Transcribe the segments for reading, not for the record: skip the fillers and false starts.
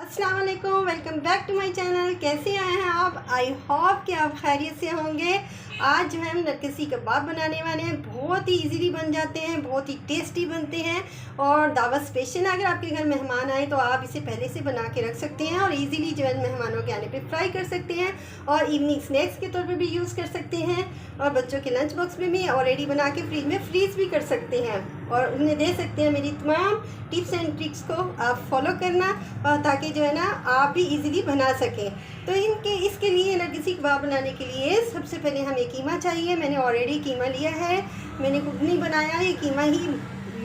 अस्सलाम वालेकुम, welcome back to my channel. कैसे आए हैं आप? आई होप कि आप खैरियत से होंगे। आज जो है हम नरगिसी कबाब बनाने वाले हैं। बहुत ही इजीली बन जाते हैं, बहुत ही टेस्टी बनते हैं और दावत स्पेशल है। अगर आपके घर मेहमान आए तो आप इसे पहले से बना के रख सकते हैं और इजीली जो है मेहमानों के आने पे फ्राई कर सकते हैं और इवनिंग स्नैक्स के तौर पे भी यूज़ कर सकते हैं और बच्चों के लंच बॉक्स में भी ऑलरेडी बना के फ्रिज में फ्रीज़ भी कर सकते हैं और उन्हें दे सकते हैं। मेरी तमाम टिप्स एंड ट्रिक्स को आप फॉलो करना ताकि जो है ना आप भी इजीली बना सकें। तो इसके लिए नरगिसी कबाब बनाने के लिए सबसे पहले हमें कीमा चाहिए। मैंने ऑलरेडी कीमा लिया है, मैंने कुछ नहीं बनाया, ये कीमा ही यूँ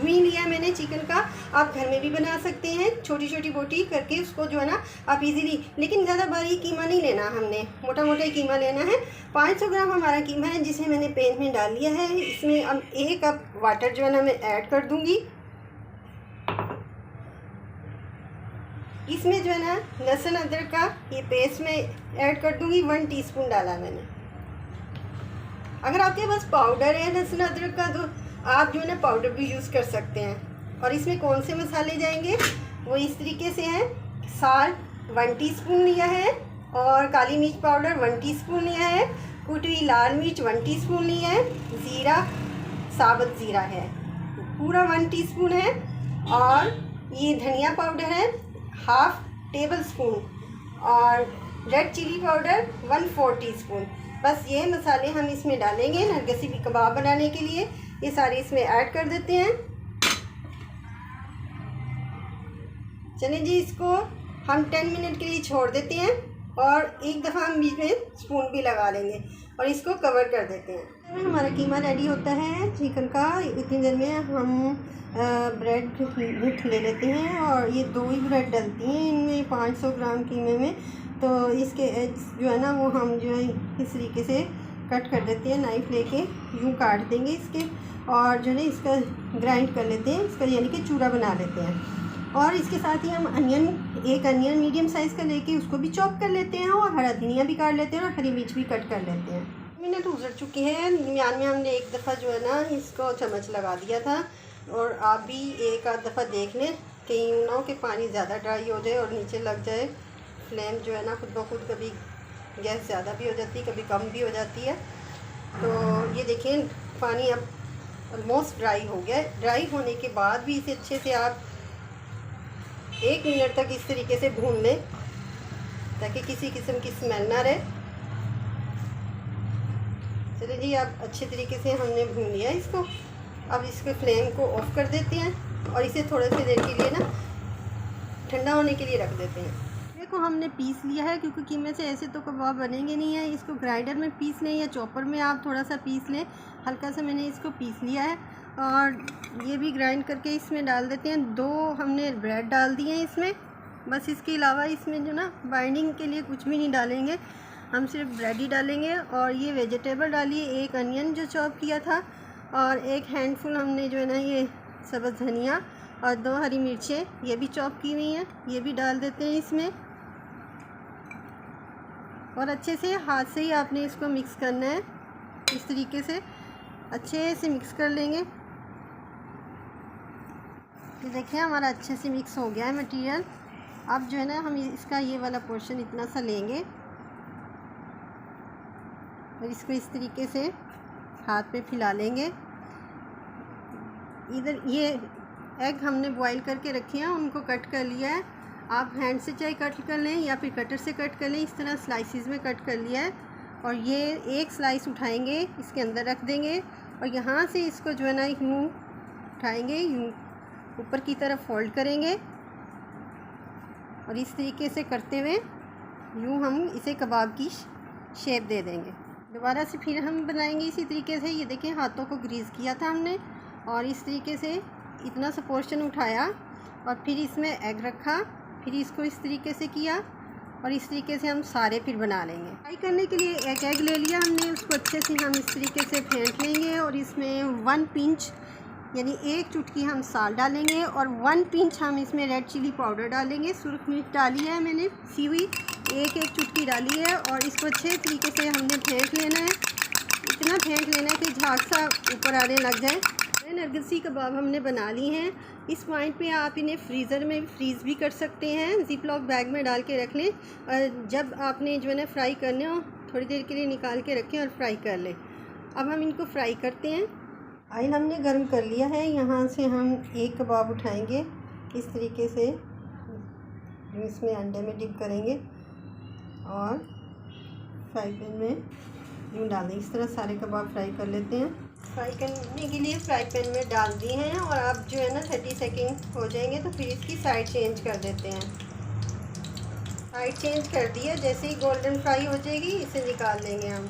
ही लिया मैंने चिकन का। आप घर में भी बना सकते हैं, छोटी छोटी बोटी करके उसको जो है ना आप इजीली, लेकिन ज़्यादा बारीक कीमा नहीं लेना, हमने मोटा मोटा कीमा लेना है। 500 ग्राम हमारा कीमा है जिसे मैंने पैन में डाल लिया है। इसमें अब 1 कप वाटर जो है ना मैं ऐड कर दूँगी। इसमें जो है ना लहसुन अदरक का ये पेस्ट में ऐड कर दूँगी। 1 टीस्पून डाला मैंने। अगर आपके पास पाउडर है लहसुन अदरक का तो आप जो है ना पाउडर भी यूज़ कर सकते हैं। और इसमें कौन से मसाले जाएंगे वो इस तरीके से हैं। साल्ट 1 टीस्पून लिया है और काली मिर्च पाउडर 1 टीस्पून लिया है। कुटी हुई लाल मिर्च 1 टीस्पून लिया है। ज़ीरा, साबुत ज़ीरा है पूरा 1 टीस्पून है। और ये धनिया पाउडर है 1/2 टेबल स्पून और रेड चिली पाउडर 1/4 टीस्पून। बस ये मसाले हम इसमें डालेंगे नरगिसी कबाब बनाने के लिए। ये सारे इसमें ऐड कर देते हैं। चलिए जी, इसको हम 10 मिनट के लिए छोड़ देते हैं और एक दफ़ा हम बीच में स्पून भी लगा लेंगे और इसको कवर कर देते हैं। हमारा कीमा रेडी होता है चिकन का। इतनी देर में हम ब्रेड ले लेते हैं और ये 2 ही ब्रेड डलती हैं इनमें 500 ग्राम कीमे में। तो इसके एग्स जो है ना वो हम जो है इस तरीके से कट कर देते हैं, नाइफ लेके यूँ काट देंगे इसके और जो है इसका ग्राइंड कर लेते हैं, इसका यानी कि चूरा बना लेते हैं। और इसके साथ ही हम एक अनियन मीडियम साइज़ का लेके उसको भी चॉप कर लेते हैं और हरा धनिया भी काट लेते हैं और हरी मिर्च भी कट कर लेते हैं। मिनट गुजर चुके हैं, दरमियान में हमने एक दफ़ा जो है ना इसको चम्मच लगा दिया था और आप भी एक आध दफ़ा देख लें कहीं ना हो कि पानी ज़्यादा ड्राई हो जाए और नीचे लग जाए। फ्लेम जो है ना खुद ब खुद कभी गैस ज़्यादा भी हो जाती है, कभी कम भी हो जाती है। तो ये देखें पानी अब ऑलमोस्ट ड्राई हो गया है। ड्राई होने के बाद भी इसे अच्छे से आप 1 मिनट तक इस तरीके से भून लें ताकि किसी किस्म की स्मेल ना रहे। चलिए जी, आप अच्छे तरीके से हमने भून लिया इसको। अब इसके फ्लेम को ऑफ कर देते हैं और इसे थोड़े से देर के लिए ना ठंडा होने के लिए रख देते हैं। देखो हमने पीस लिया है क्योंकि कीमे से ऐसे तो कबाब बनेंगे नहीं है। इसको ग्राइंडर में पीस लें या चॉपर में आप थोड़ा सा पीस लें। हल्का सा मैंने इसको पीस लिया है और ये भी ग्राइंड करके इसमें डाल देते हैं। 2 हमने ब्रेड डाल दिए हैं इसमें। बस इसके अलावा इसमें जो ना बाइंडिंग के लिए कुछ भी नहीं डालेंगे, हम सिर्फ ब्रेड ही डालेंगे। और ये वेजिटेबल डालिए, 1 अनियन जो चॉप किया था और 1 हैंडफुल हमने जो है ना ये सब्ज़ धनिया और 2 हरी मिर्चें ये भी चॉप की हुई हैं, ये भी डाल देते हैं इसमें। और अच्छे से हाथ से ही आपने इसको मिक्स करना है, इस तरीके से अच्छे से मिक्स कर लेंगे। ये देखिए हमारा अच्छे से मिक्स हो गया है मटेरियल। अब जो है ना हम इसका ये वाला पोर्शन इतना सा लेंगे और इसको इस तरीके से हाथ पे फैला लेंगे। इधर ये एग हमने बॉईल करके रखे हैं, उनको कट कर लिया है। आप हैंड से चाहे कट कर लें या फिर कटर से कट कर लें। इस तरह स्लाइसिस में कट कर लिया है और ये एक स्लाइस उठाएंगे, इसके अंदर रख देंगे और यहाँ से इसको जो है ना यूँ उठाएंगे, यूँ ऊपर की तरफ फोल्ड करेंगे और इस तरीके से करते हुए यूँ हम इसे कबाब की शेप दे देंगे। दोबारा से फिर हम बनाएंगे इसी तरीके से। ये देखें हाथों को ग्रीस किया था हमने और इस तरीके से इतना सा पोर्शन उठाया और फिर इसमें एग रखा, फिर इसको इस तरीके से किया और इस तरीके से हम सारे फिर बना लेंगे। फ्राई करने के लिए एक एग ले लिया हमने, उसको अच्छे से हम इस तरीके से फेंट लेंगे और इसमें 1 पिंच यानी 1 चुटकी हम साल्ट डालेंगे और 1 पिंच हम इसमें रेड चिली पाउडर डालेंगे। सुरख मिर्च डाली है मैंने सी हुई, 1 चुटकी डाली है और इसको अच्छे तरीके से हमने फेंट लेना है। इतना फेंट लेना है कि झाग सा ऊपर आने लग जाए। नरगिसी कबाब हमने बना ली हैं। इस पॉइंट पे आप इन्हें फ्रीज़र में फ्रीज़ भी कर सकते हैं, ज़िप लॉक बैग में डाल के रख लें और जब आपने जो है ना फ्राई करने हो थोड़ी देर के लिए निकाल के रखें और फ्राई कर लें। अब हम इनको फ्राई करते हैं। ऑयल हमने गर्म कर लिया है। यहाँ से हम एक कबाब उठाएंगे, इस तरीके से इसमें अंडे में डिप करेंगे और फ्राई पैन में यूँ डाल दें। इस तरह सारे कबाब फ्राई कर लेते हैं। फ्राई करने के लिए फ्राई पैन में डाल दिए हैं और आप जो है ना 30 सेकेंड हो जाएंगे तो फिर इसकी साइड चेंज कर देते हैं। साइड चेंज कर दिया, जैसे ही गोल्डन फ्राई हो जाएगी इसे निकाल लेंगे हम।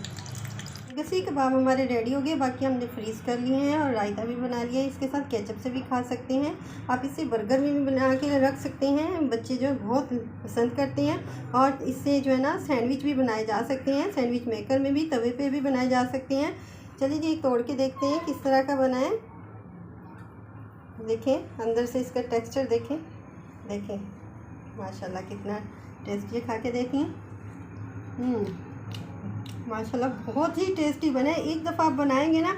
गसी कबाब हमारे रेडी हो गए। बाकी हमने फ्रीज़ कर लिए हैं और रायता भी बना लिया है। इसके साथ केचप से भी खा सकते हैं आप, इससे बर्गर में भी बना के रख सकते हैं। बच्चे जो बहुत पसंद करते हैं। और इससे जो है ना सैंडविच भी बनाए जा सकते हैं, सैंडविच मेकर में भी, तवे पे भी बनाए जा सकते हैं। चलिए जी तोड़ के देखते हैं किस तरह का बना है। देखें अंदर से इसका टेक्सचर देखें माशाल्लाह कितना टेस्टी है। खा के देखें। माशाल्लाह बहुत ही टेस्टी बने। एक दफ़ा आप बनाएंगे ना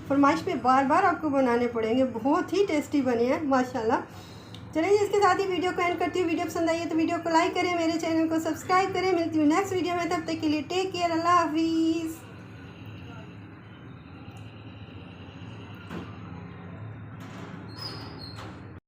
फरमाइश पे बार बार आपको बनाने पड़ेंगे। बहुत ही टेस्टी बने हैं माशाल्लाह। चलिए इसके साथ ही वीडियो को एंड करती हूँ। वीडियो पसंद आई है तो वीडियो को लाइक करें, मेरे चैनल को सब्सक्राइब करें। मिलती हूँ नेक्स्ट वीडियो में, तब तक के लिए टेक केयर, अल्लाह हाफिज़।